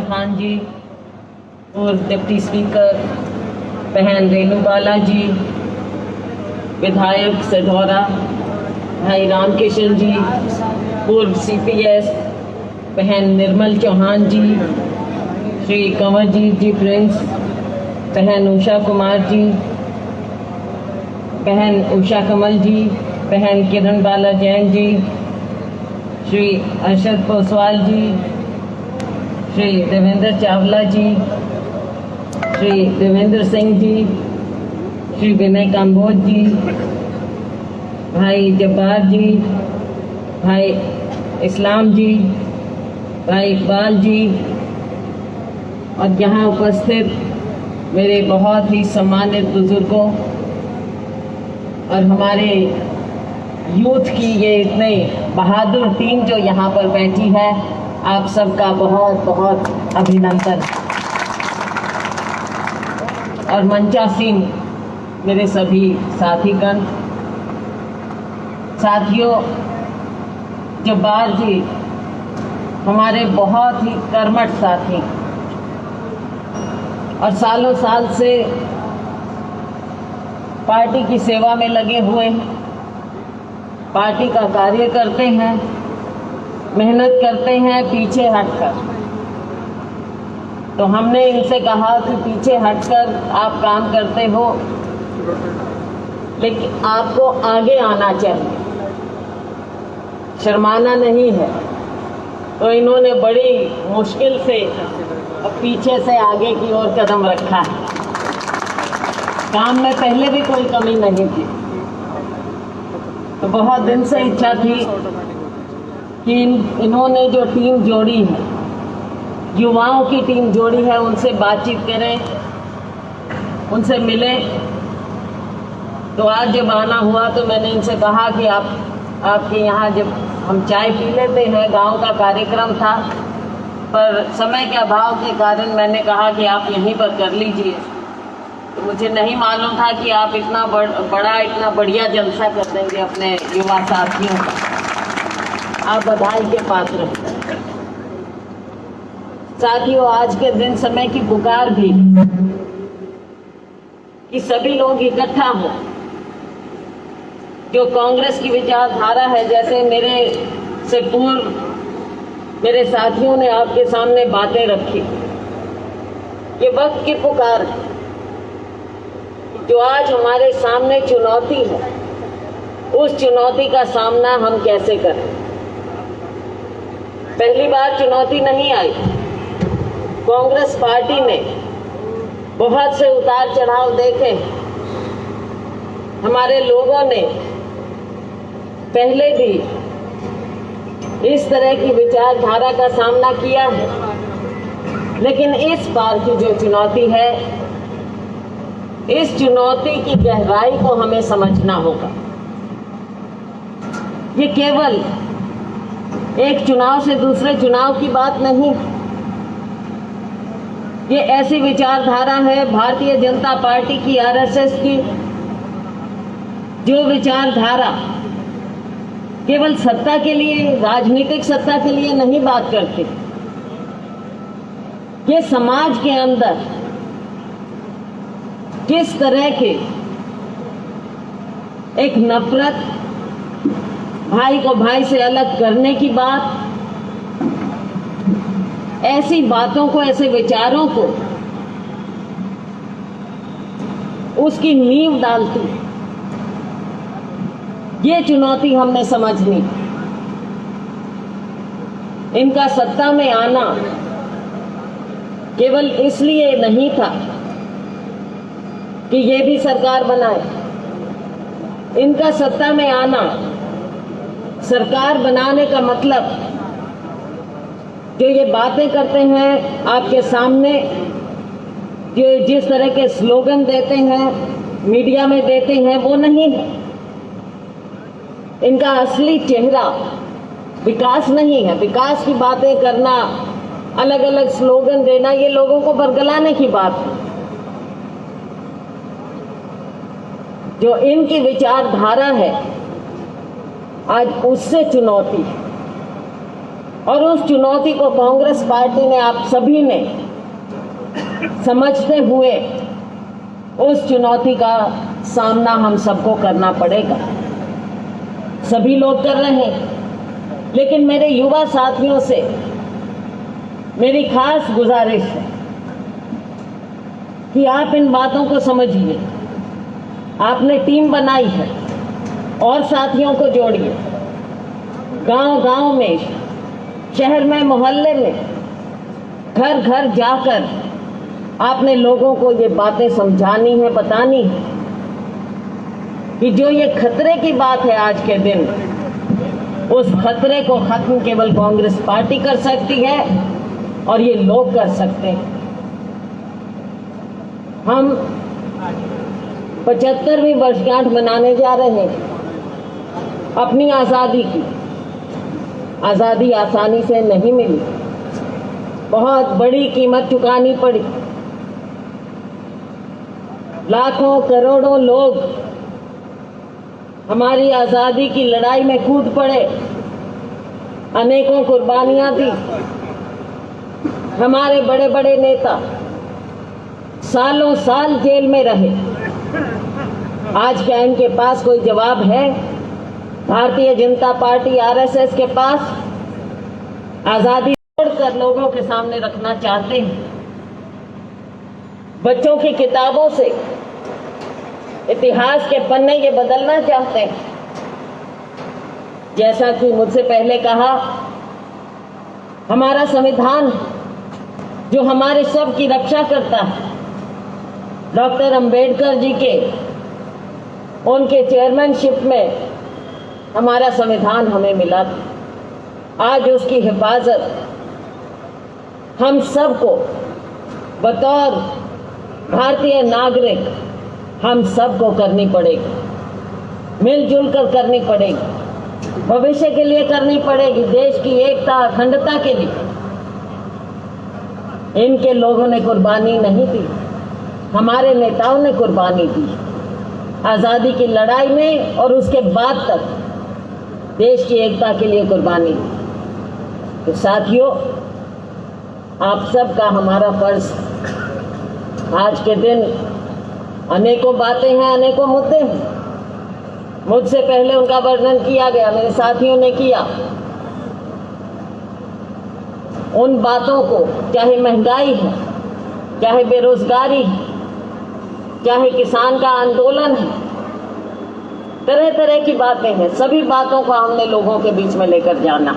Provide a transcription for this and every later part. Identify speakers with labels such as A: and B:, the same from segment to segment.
A: खान जी और deputy speaker बहन रेणु बाला जी, विधायक सढौरा भाई रामकिशन जी, पूर्व CPS बहन निर्मल चौहान जी, श्री कंवरजीत जी प्रिंस, बहन उषा कुमार जी, बहन उषा कमल जी, बहन किरण बाला जैन जी, श्री अरशद पोसवाल जी, श्री देवेंद्र चावला जी, श्री देवेंद्र सिंह जी, श्री विनय काम्बोज जी, भाई जब्बार जी, भाई इस्लाम जी, भाई इकबाल जी और यहाँ उपस्थित मेरे बहुत ही सम्मानित बुजुर्गों और हमारे यूथ की ये इतने बहादुर टीम जो यहाँ पर बैठी है, आप सबका बहुत बहुत अभिनंदन। और मंचासीन मेरे सभी साथीगण, साथियों, जब्बार जी हमारे बहुत ही कर्मठ साथी और सालों साल से पार्टी की सेवा में लगे हुए, पार्टी का कार्य करते हैं, मेहनत करते हैं पीछे हटकर। तो हमने इनसे कहा कि पीछे हटकर आप काम करते हो, लेकिन आपको आगे आना चाहिए, शर्माना नहीं है। तो इन्होंने बड़ी मुश्किल से पीछे से आगे की ओर कदम रखा है। काम में पहले भी कोई कमी नहीं थी, तो बहुत दिन से इच्छा थी कि इन्होंने जो टीम जोड़ी है, युवाओं की टीम जोड़ी है, उनसे बातचीत करें, उनसे मिलें। तो आज जब आना हुआ तो मैंने इनसे कहा कि आपके यहाँ जब हम चाय पी लेते हैं, गांव का कार्यक्रम था, पर समय के अभाव के कारण मैंने कहा कि आप यहीं पर कर लीजिए। तो मुझे नहीं मालूम था कि आप इतना बड़ा इतना बढ़िया जलसा कर देंगे अपने युवा साथियों का। आप बधाई के पात्र हैं। साथियों, आज के दिन समय की पुकार भी कि सभी लोग इकट्ठा हों। जो कांग्रेस की विचारधारा है, जैसे मेरे से पूर्व मेरे साथियों ने आपके सामने बातें रखी, ये वक्त की पुकार है। जो आज हमारे सामने चुनौती है, उस चुनौती का सामना हम कैसे करें। पहली बार चुनौती नहीं आई। कांग्रेस पार्टी ने बहुत से उतार चढ़ाव देखे। हमारे लोगों ने पहले भी इस तरह की विचारधारा का सामना किया है, लेकिन इस बार की जो चुनौती है, इस चुनौती की गहराई को हमें समझना होगा। ये केवल एक चुनाव से दूसरे चुनाव की बात नहीं, ये ऐसी विचारधारा है भारतीय जनता पार्टी की, RSS की, जो विचारधारा केवल सत्ता के लिए, राजनीतिक सत्ता के लिए नहीं बात करती। ये समाज के अंदर किस तरह के एक नफरत, भाई को भाई से अलग करने की बात, ऐसी बातों को, ऐसे विचारों को उसकी नींव डालती, ये चुनौती हमने समझनी। इनका सत्ता में आना केवल इसलिए नहीं था कि ये भी सरकार बनाए। इनका सत्ता में आना, सरकार बनाने का मतलब, जो ये बातें करते हैं आपके सामने, जो जिस तरह के स्लोगन देते हैं, मीडिया में देते हैं, वो नहीं है। इनका असली चेहरा विकास नहीं है। विकास की बातें करना, अलग अलग स्लोगन देना, ये लोगों को बरगलाने की बात है। जो इनकी विचारधारा है, आज उससे चुनौती है। और उस चुनौती को कांग्रेस पार्टी ने, आप सभी ने समझते हुए उस चुनौती का सामना हम सबको करना पड़ेगा। सभी लोग कर रहे हैं, लेकिन मेरे युवा साथियों से मेरी खास गुजारिश है कि आप इन बातों को समझिए। आपने टीम बनाई है और साथियों को जोड़िए। गांव-गांव में, शहर में, मोहल्ले में, घर घर जाकर आपने लोगों को ये बातें समझानी है, बतानी है कि जो ये खतरे की बात है आज के दिन, उस खतरे को खत्म केवल कांग्रेस पार्टी कर सकती है और ये लोग कर सकते हैं। हम 75वीं वर्षगांठ मनाने जा रहे हैं अपनी आज़ादी की। आज़ादी आसानी से नहीं मिली, बहुत बड़ी कीमत चुकानी पड़ी। लाखों करोड़ों लोग हमारी आज़ादी की लड़ाई में कूद पड़े, अनेकों कुर्बानियां दी। हमारे बड़े बड़े नेता सालों साल जेल में रहे। आज क्या इनके पास कोई जवाब है? भारतीय जनता पार्टी आरएसएस के पास आज़ादी तोड़कर लोगों के सामने रखना चाहते हैं। बच्चों की किताबों से इतिहास के पन्ने ये बदलना चाहते हैं। जैसा कि मुझसे पहले कहा, हमारा संविधान जो हमारे सब की रक्षा करता है, डॉक्टर अंबेडकर जी के उनके चेयरमैनशिप में हमारा संविधान हमें मिला था। आज उसकी हिफाजत हम सबको बतौर भारतीय नागरिक हम सबको करनी पड़ेगी, मिलजुल कर करनी पड़ेगी, भविष्य के लिए करनी पड़ेगी, देश की एकता अखंडता के लिए। इनके लोगों ने कुर्बानी नहीं दी, हमारे नेताओं ने कुर्बानी दी आज़ादी की लड़ाई में, और उसके बाद तक देश की एकता के लिए कुर्बानी दी। तो साथियों, आप सबका हमारा फर्ज, आज के दिन अनेकों बातें हैं, अनेकों मुद्दे हैं। मुझसे पहले उनका वर्णन किया गया, मेरे साथियों ने किया। उन बातों को, चाहे महंगाई है, चाहे बेरोजगारी है, चाहे किसान का आंदोलन है, तरह तरह की बातें हैं, सभी बातों को हमने लोगों के बीच में लेकर जाना।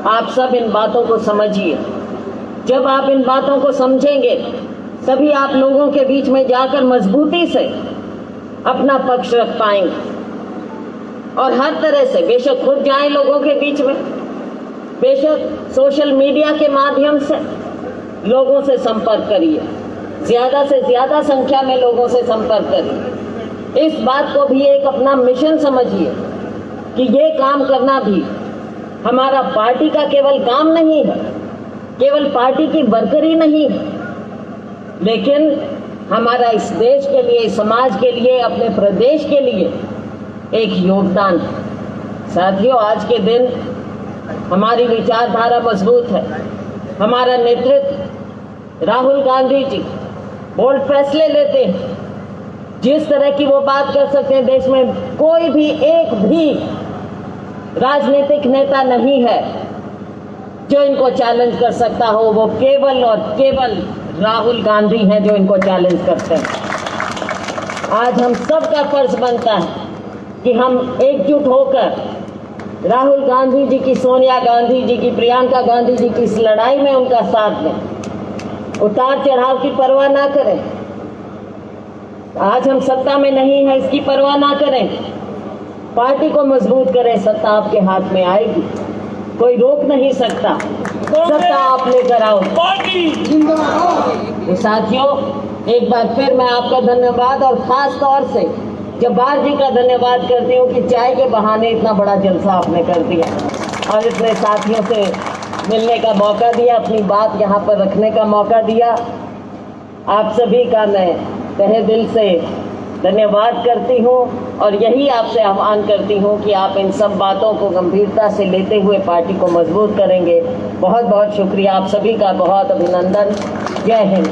A: आप सब इन बातों को समझिए। जब आप इन बातों को समझेंगे, तभी आप लोगों के बीच में जाकर मजबूती से अपना पक्ष रख पाएंगे। और हर तरह से, बेशक खुद जाएं लोगों के बीच में, बेशक सोशल मीडिया के माध्यम से लोगों से संपर्क करिए, ज़्यादा से ज़्यादा संख्या में लोगों से संपर्क करिए। इस बात को भी एक अपना मिशन समझिए कि ये काम करना भी हमारा पार्टी का केवल काम नहीं है, केवल पार्टी की वर्करी नहीं है, लेकिन हमारा इस देश के लिए, इस समाज के लिए, अपने प्रदेश के लिए एक योगदान है। साथियों, आज के दिन हमारी विचारधारा मजबूत है। हमारा नेतृत्व राहुल गांधी जी बोल्ड फैसले लेते हैं। जिस तरह की वो बात कर सकते हैं, देश में कोई भी एक भी राजनीतिक नेता नहीं है जो इनको चैलेंज कर सकता हो। वो केवल और केवल राहुल गांधी हैं जो इनको चैलेंज करते हैं। आज हम सबका फर्ज बनता है कि हम एकजुट होकर राहुल गांधी जी की, सोनिया गांधी जी की, प्रियंका गांधी जी की इस लड़ाई में उनका साथ दें। उतार चढ़ाव की परवाह ना करें। आज हम सत्ता में नहीं है, इसकी परवाह ना करें। पार्टी को मजबूत करें। सत्ता आपके हाथ में आएगी, कोई रोक नहीं सकता। सत्ता आप लेकर आओ। तो साथियों, एक बार फिर मैं आपका धन्यवाद और खास तौर से जब्बार जी का धन्यवाद करती हूँ कि चाय के बहाने इतना बड़ा जलसा आपने कर दिया और इतने साथियों से मिलने का मौका दिया, अपनी बात यहाँ पर रखने का मौका दिया। आप सभी का मैं तहे दिल से धन्यवाद करती हूँ और यही आपसे आह्वान करती हूँ कि आप इन सब बातों को गंभीरता से लेते हुए पार्टी को मजबूत करेंगे। बहुत बहुत शुक्रिया, आप सभी का बहुत अभिनंदन। जय हिंद।